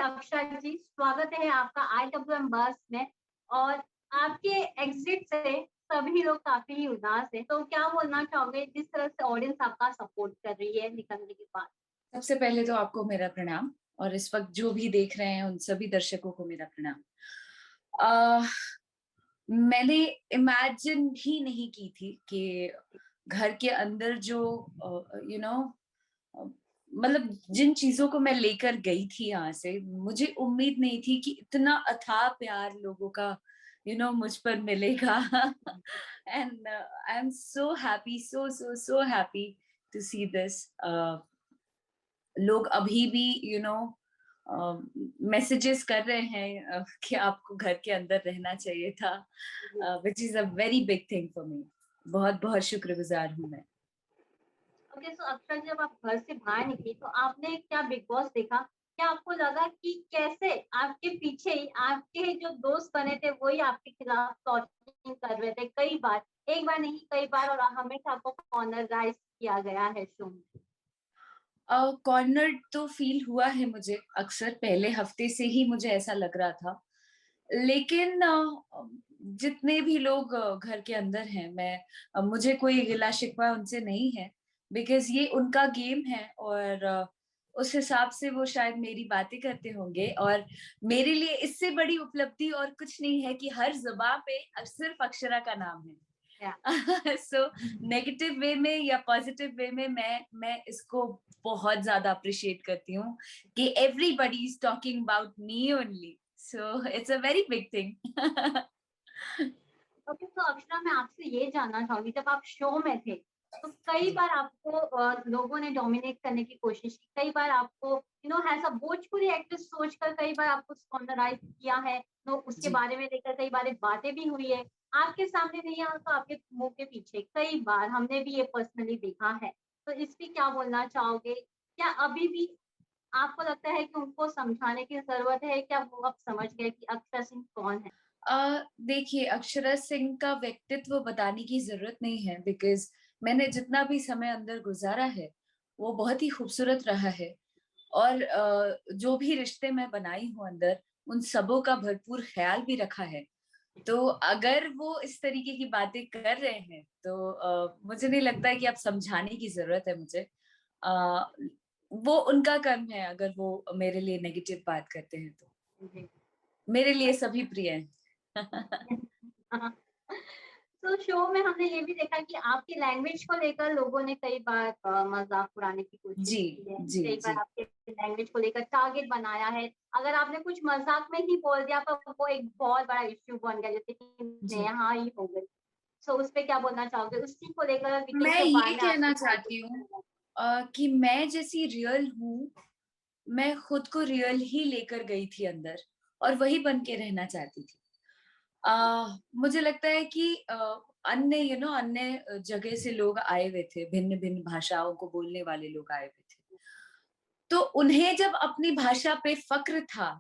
अक्षरा जी, स्वागत है आपका IWM बस में। और आपके एग्जिट से सभी लोग काफी ही उदास हैं, तो क्या बोलना चाहोगे जिस तरह से ऑडियंस आपका सपोर्ट कर रही है निकलने के बाद? सबसे पहले तो आपको मेरा प्रणाम, और इस वक्त जो भी देख रहे हैं उन सभी दर्शकों को मेरा प्रणाम। अह, मैंने इमेजिन भी नहीं की थी कि घर के अंदर जो यू नो मतलब जिन चीजों को मैं लेकर गई थी यहाँ से, मुझे उम्मीद नहीं थी कि इतना अथाह प्यार लोगों का मुझ पर मिलेगा। And I am so happy, so so so happy to see this. लोग अभी भी मैसेजेस कर रहे हैं कि आपको घर के अंदर रहना चाहिए था, which is a very big thing for me. बहुत बहुत शुक्रगुजार हूँ मैं। ओके, सो अक्षरा जी, जब आप घर से बाहर निकली तो आपने क्या बिग बॉस देखा? क्या आपको लगा कि कैसे आपके पीछे ही आपके जो दोस्त बने थे वही आपके खिलाफ प्लॉटिंग कर रहे थे कई बार, एक बार नहीं कई बार, और हमेशा आपको कॉर्नराइज किया गया है शो में? कॉर्नर तो फील हुआ है मुझे अक्सर, पहले हफ्ते से ही मुझे ऐसा लग रहा था। लेकिन जितने भी लोग घर के अंदर हैं, मैं मुझे कोई गिला शिकवा उनसे नहीं है, बिकॉज ये उनका गेम है। और उस हिसाब से वो शायद मेरी बातें करते होंगे। और मेरे लिए इससे बड़ी उपलब्धि और कुछ नहीं है कि हर जुबान पे सिर्फ अक्षरा का नाम है। सो नेगेटिव वे में या पॉजिटिव वे में मैं इसको बहुत ज्यादा अप्रिशिएट करती हूँ कि everybody is talking about me only, so it's a very big thing. Okay, तो अक्षरा, मैं आपसे ये जानना चाहूंगी, जब आप शो में थे तो कई बार आपको लोगों ने डोमिनेट करने की कोशिश की, कई बार आपको ऐसा भोजपुरी एक्ट्रेस सोचकर कई बार आपको कॉर्नराइज किया है, तो उसके जी। बारे में लेकर कई बार बातें भी हुई है। आपके सामने नहीं आया तो आपके मुंह के पीछे कई बार हमने भी ये पर्सनली देखा है। तो इस पे क्या बोलना चाहोगे? क्या अभी भी आपको लगता है कि उनको समझाने की जरूरत है? क्या वो अब समझ गए कि अक्षरा सिंह कौन है? देखिए, अक्षरा सिंह का व्यक्तित्व बताने की जरूरत नहीं है, बिकॉज मैंने जितना भी समय अंदर गुजारा है वो बहुत ही खूबसूरत रहा है। और जो भी रिश्ते मैं बनाई हूँ अंदर, उन सबों का भरपूर ख्याल भी रखा है। तो अगर वो इस तरीके की बातें कर रहे हैं तो मुझे नहीं लगता है कि आप समझाने की जरूरत है मुझे। आ, वो उनका कर्म है, अगर वो मेरे लिए नेगेटिव बात करते हैं तो जी। मेरे लिए सभी प्रिय हैं। तो शो में हमने ये भी देखा कि आपकी लैंग्वेज को लेकर लोगों ने कई बार मजाक उड़ाने की कोशिश जी की है, जी कई बार जी आपके लैंग्वेज को लेकर टारगेट बनाया है। अगर आपने कुछ मजाक में ही बोल दिया तो वो एक बहुत बड़ा इश्यू बन गया, जैसे कि जी। यहाँ ही हो गई। सो उस पे क्या बोलना चाहोगे? उस चीज को लेकर विकेट मैं के ये बारे में कहना आपकी चाहती हूँ कि मैं जैसी रियल हूँ, मैं खुद को रियल ही लेकर गई थी अंदर, और वही बन के रहना चाहती थी। मुझे लगता है कि अन्य अन्य जगह से लोग आए हुए थे, भिन्न भिन्न भाषाओं को बोलने वाले लोग आए हुए थे। तो उन्हें जब अपनी भाषा पे फक्र था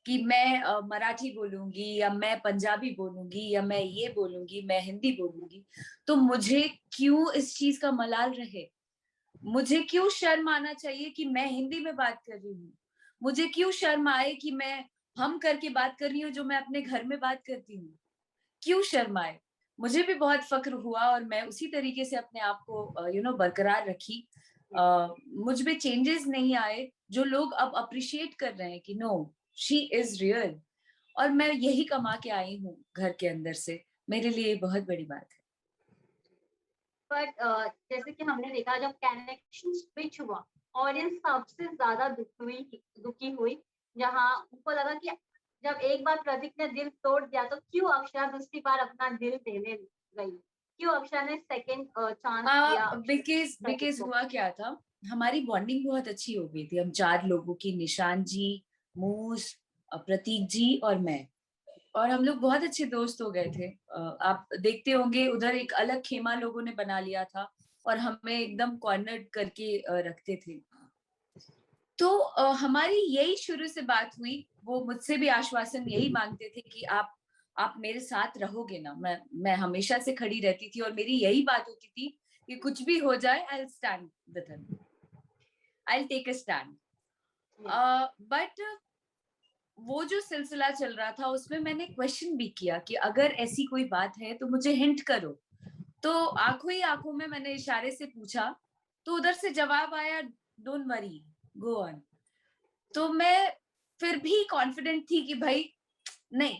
कि मैं मराठी बोलूंगी या मैं पंजाबी बोलूंगी या मैं ये बोलूंगी, मैं हिंदी बोलूंगी, तो मुझे क्यों इस चीज का मलाल रहे? मुझे क्यों शर्म आना चाहिए कि मैं हिंदी में बात कर रही हूँ? मुझे क्यों शर्म आए कि मैं हम करके बात कर रही हूँ जो मैं अपने घर में बात करती हूँ? क्यों शर्म आए? मुझे भी बहुत फक्र हुआ, और मैं उसी तरीके से अपने आप को बरकरार रखी। मुझ में चेंजेस नहीं आए, जो लोग अब अप्रिशिएट कर रहे हैं कि नो, शी इज रियल। और मैं यही कमा के आई हूँ घर के अंदर से, मेरे लिए बहुत बड़ी बात है। बट जैसे कि हमने देखा, जब कनेक्शन स्विच हुआ, ऑडियंस सबसे ज्यादा दुखी हुई, जहां उनको लगा कि जब एक बार प्रतीक ने दिल तोड़ दिया तो क्यों अक्षरा दूसरी बार अपना दिल देने गई? क्यों अक्षरा ने सेकंड चांस दिया बिकॉज प्रतीक को? हुआ क्या था, हमारी बॉन्डिंग बहुत अच्छी हो गई थी। हम चार लोगों की, निशान जी, मूस, प्रतीक जी और मैं, और हम लोग बहुत अच्छे दोस्त हो गए थे। आप देखते होंगे उधर एक अलग खेमा लोगों ने बना लिया था, और हमें एकदम कॉर्नर्ड करके रखते थे। तो हमारी यही शुरू से बात हुई। वो मुझसे भी आश्वासन यही मांगते थे कि आप मेरे साथ रहोगे ना। मैं हमेशा से खड़ी रहती थी, और मेरी यही बात होती थी कि कुछ भी हो जाए, I will stand with him, I will take a stand. But वो जो सिलसिला चल रहा था उसमें मैंने क्वेश्चन भी किया कि अगर ऐसी कोई बात है तो मुझे हिंट करो। तो आंखों ही आंखों में मैंने इशारे से पूछा, तो उधर से जवाब आया, डोंट वरी, गो ऑन। तो मैं फिर भी कॉन्फिडेंट थी कि भाई नहीं,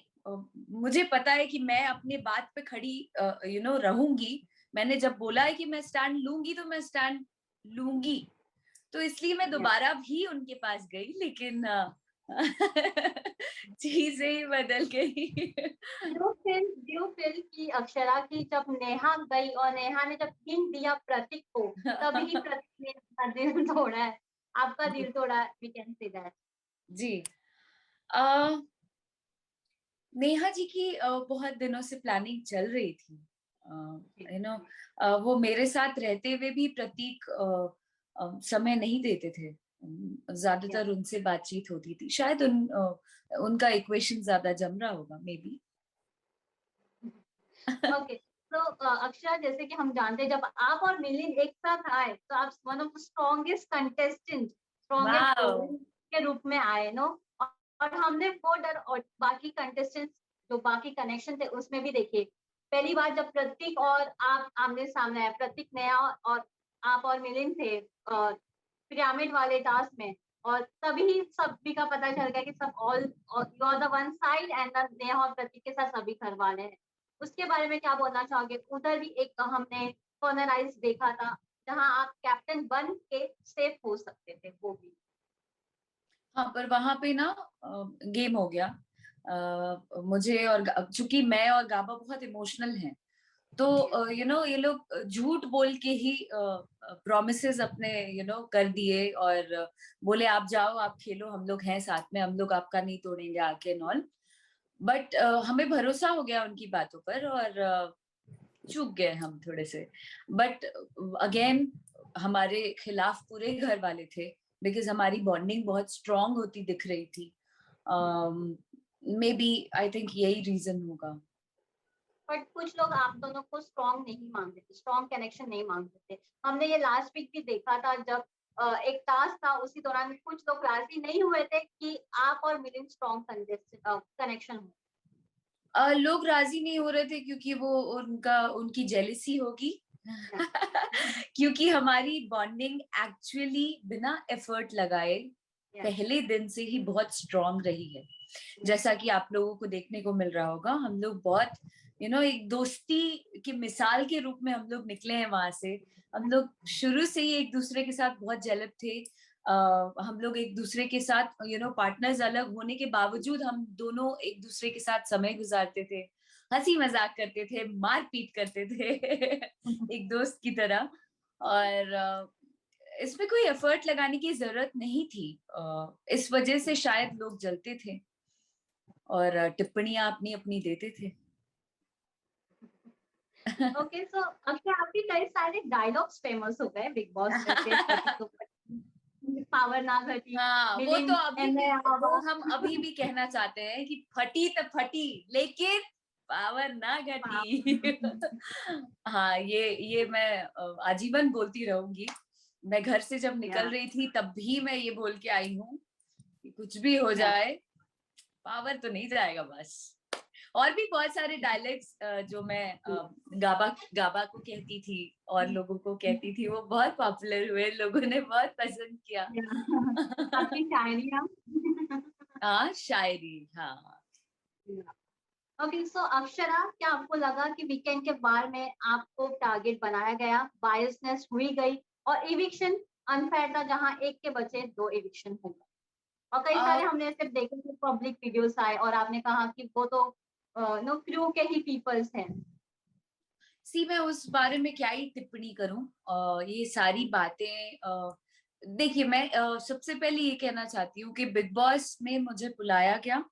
मुझे पता है कि मैं अपने बात पे खड़ी रहूंगी। मैंने जब बोला है कि मैं स्टैंड लूंगी तो मैं स्टैंड लूंगी। तो इसलिए मैं Yeah. दोबारा भी उनके पास गई, लेकिन चीजें ही बदल गई। डू फील कि अक्षरा की जब नेहा गई और नेहा ने जब हिंट दिया प्रतीक को, तभी प्रतीक ने अपना दिल तोड़ा है, आपका दिल तोड़ा, वी कैन से दैट। जी। अ, नेहा जी की बहुत दिनों से प्लानिंग चल रही थी। यू नो वो मेरे साथ रहते हुए भी प्रतीक समय नहीं देते थे। ज्यादातर उनसे बातचीत होती थी, शायद उनका इक्वेशन ज्यादा जम रहा होगा, मे बी। ओके, तो अक्षरा, जैसे कि हम जानते हैं, जब आप और मिलिंद एक साथ आए तो आप one of the strongest contestant, strongest wow. के रूप में आए, नो। और हमने वो डर और बाकी कंटेस्टेंट्स जो बाकी कनेक्शन थे उसमें भी देखिए, पहली बार जब प्रतीक और आप आमने सामने आए, प्रतीक नया और आप और मिलिंद थे पिरामिड वाले टास्क में, और तभी सभी का पता चल गया कि सब all you are the one side and Neha और प्रतीक के साथ सभी घर वाले हैं। उसके बारे में क्या बोलना चाहोगे? उधर भी एक हमने कॉर्नराइज देखा था जहां आप कैप्टन बन के सेफ हो सकते थे, वो भी। हाँ, पर वहां पे ना गेम हो गया। मुझे और चूंकि मैं और गाबा बहुत इमोशनल हैं, तो ये लोग झूठ बोल के ही प्रॉमिसेस अपने कर दिए, और बोले आप जाओ, आप खेलो, हम लोग हैं साथ में, हम लोग आपका नहीं तोड़ेंगे आके एंड ऑल। बट हमें भरोसा हो गया उनकी बातों पर, और चूक गए हम थोड़े से। बट अगेन हमारे खिलाफ पूरे घर वाले थे, बिकॉज हमारी बॉन्डिंग बहुत स्ट्रांग होती दिख रही थी। मे बी, आई थिंक यही रीजन होगा। बट कुछ लोग आप दोनों को स्ट्रॉन्ग नहीं मानते थे, स्ट्रॉन्ग कनेक्शन नहीं मानते थे। हमने ये लास्ट वीक भी देखा था, जब एक टास्क था उसी दौरान कुछ लोग राजी नहीं हुए थे कि आप और मिलिंद स्ट्रॉन्ग कनेक्शन हो। लोग राजी नहीं हो रहे थे क्योंकि वो उनकी जेलिसी होगी। क्योंकि हमारी बॉन्डिंग एक्चुअली बिना एफर्ट लगाए पहले दिन से ही बहुत स्ट्रांग रही है। जैसा कि आप लोगों को देखने को मिल रहा होगा, हम लोग बहुत एक दोस्ती की मिसाल के रूप में हम लोग निकले हैं वहां से। हम लोग शुरू से ही एक दूसरे के साथ बहुत जेलब थे। हम लोग एक दूसरे के साथ पार्टनर्स अलग होने के बावजूद हम दोनों एक दूसरे के साथ समय गुजारते थे, हंसी मजाक करते थे, मार पीट करते थे। एक दोस्त की तरह। और इसमें कोई एफर्ट लगाने की जरूरत नहीं थी। इस वजह से शायद लोग जलते थे और टिप्पणियां अपनी अपनी देते थे। ओके, सो अक्षय, आपके कई सारे डायलॉग्स फेमस हो गए बिग बॉस में से, पति तो पावर ना घटी, हाँ, वो तो मिलिंद अभी भी, एंड वो हम अभी भी कहना चाहते हैं कि फटी तो फटी, लेकिन पावर ना घटी। हाँ, ये मैं आजीवन बोलती रहूंगी। मैं घर से जब निकल या रही थी तब भी मैं ये बोल के आई हूँ कि कुछ भी हो या जाए, पावर तो नहीं जाएगा बस। और भी बहुत सारे डायलेक्ट्स जो मैं गाबा गाबा को कहती थी और लोगों को कहती थी, वो बहुत पॉपुलर हुए, लोगों ने बहुत पसंद किया। आपकी शायरी। हाँ, शायरी, हाँ। ओके, सो अक्षरा, क्या आपको लगा कि वीकेंड के बार में आपको टारगेट बनाया गया, बायसनेस हुई गई, और इविक्शन अनफेयर था जहां एक के बचे दो इविक्शन हो गए? और कई सारे हमने ऐसे देखे थे पब्लिक वीडियोस आए और आपने कहा कि वो तो नो क्रू के ही पीपल्स हैं। सी, मैं उस बारे में क्या ही टिप्पणी करूं। ये सारी बातें देखिए, मैं सबसे पहले ये कहना चाहती हूँ कि बिग बॉस में मुझे बुलाया गया,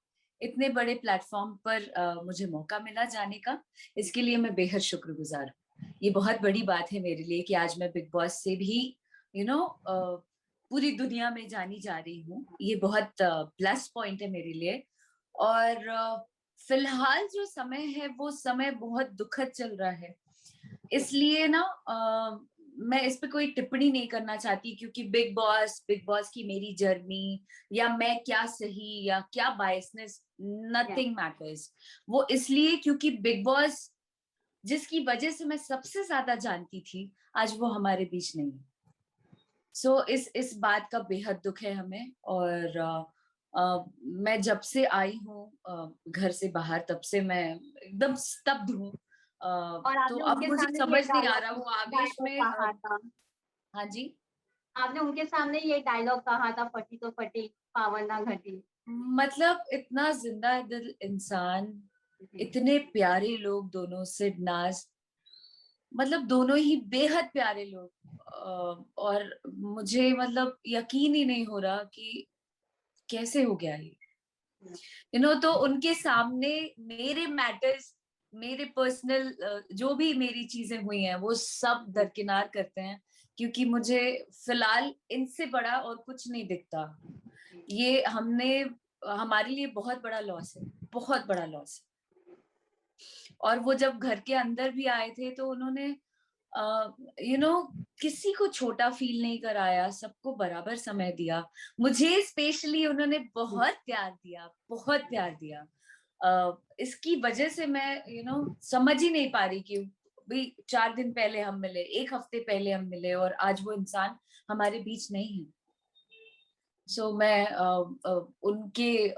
इतने बड़े प्लेटफॉर्म पर मुझे मौका मिला जाने का, इसके लिए मैं बेहद शुक्रगुजार हूँ। ये बहुत बड़ी बात है मेरे लिए कि आज मैं बिग बॉस से भी यू नो पूरी दुनिया में जानी जा रही हूँ। ये बहुत प्लस पॉइंट है मेरे लिए। और फिलहाल जो समय है वो समय बहुत दुखद चल रहा है। इसलिए ना मैं इस पे कोई टिप्पणी नहीं करना चाहती, क्योंकि बिग बॉस की मेरी जर्नी या मैं क्या सही या क्या बायसनेस, Yeah. Nothing matters. वो इसलिए क्योंकि बिग बॉस जिसकी वजह से मैं सबसे ज्यादा जानती थी, आज वो हमारे बीच नहीं है। सो इस बात का बेहद दुख है हमें। और मैं जब से आई हूँ घर से बाहर, तब से मैं एकदम स्तब्ध हूँ। और तो आपने अब उनके मुझे सामने ये समझ नहीं आ रहा, वो आवेश डायलॉग में कहा था, हाँ जी। आपने उनके सामने ये डायलॉग कहा था, फटी तो फटी, पावन ना घटी। मतलब इतना जिंदा दिल इंसान, जी। इतने प्यारे लोग दोनों, सिड नाज, मतलब दोनों ही बेहद प्यारे लोग। और मुझे मतलब यकीन ही नहीं हो रहा कि कैसे हो गया ये, तो उनके सामने मेरे मैटर्स, मेरे पर्सनल जो भी मेरी चीजें हुई हैं, वो सब दरकिनार करते हैं, क्योंकि मुझे फिलहाल इनसे बड़ा और कुछ नहीं दिखता। ये हमारे लिए बहुत बड़ा लॉस है, बहुत बड़ा लॉस है। और वो जब घर के अंदर भी आए थे, तो उन्होंने यू नो किसी को छोटा फील नहीं कराया, सबको बराबर समय दिया। मुझे स्पेशली उन्होंने बहुत प्यार दिया, बहुत प्यार दिया। इसकी वजह से मैं समझ ही नहीं पा रही कि भाई 4 दिन पहले हम मिले, 1 हफ्ते पहले हम मिले, और आज वो इंसान हमारे बीच नहीं है। सो मैं उनके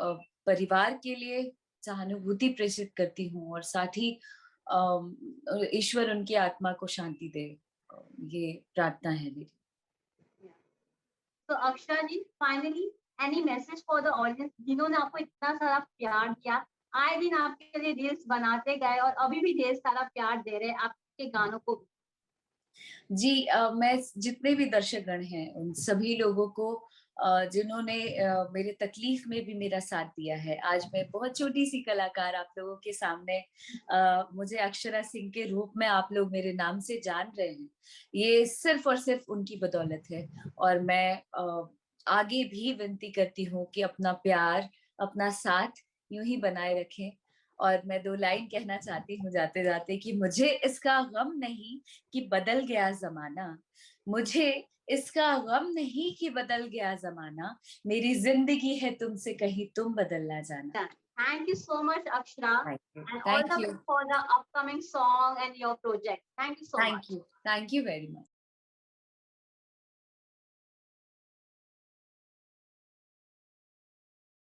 परिवार के लिए सहानुभूति प्रेषित करती हूँ, और साथ ही ईश्वर उनकी आत्मा को शांति दे, ये प्रार्थना है मेरी। तो Akshara ji, finally any message for the audience जिन्होंने आपको इतना सारा प्यार दिया, आए दिन आपके लिए रील्स बनाते गए और अभी भी ढेर सारा प्यार दे रहे हैं आपके गानों को। जी, मैं जितने भी दर्शकगण हैं उन सभी लोगों को, जिन्होंने मेरे तकलीफ में भी मेरा साथ दिया है। आज मैं बहुत छोटी सी कलाकार आप लोगों के सामने, मुझे अक्षरा सिंह के रूप में आप लोग मेरे नाम से जान रहे हैं, ये सिर्फ और सिर्फ उनकी बदौलत है। और मैं आगे भी विनती करती हूँ कि अपना प्यार, अपना साथ यूं ही बनाए रखें। और मैं 2 लाइन कहना चाहती हूँ जाते जाते, कि मुझे इसका गम नहीं कि बदल गया जमाना, मुझे इसका गम नहीं कि बदल गया जमाना, मेरी जिंदगी है तुमसे कहीं तुम बदल ना जाना। Thank you so much, Akshara, thank you, and all thank the you, best for the upcoming song and your project. Thank you so thank much. You, thank you very much.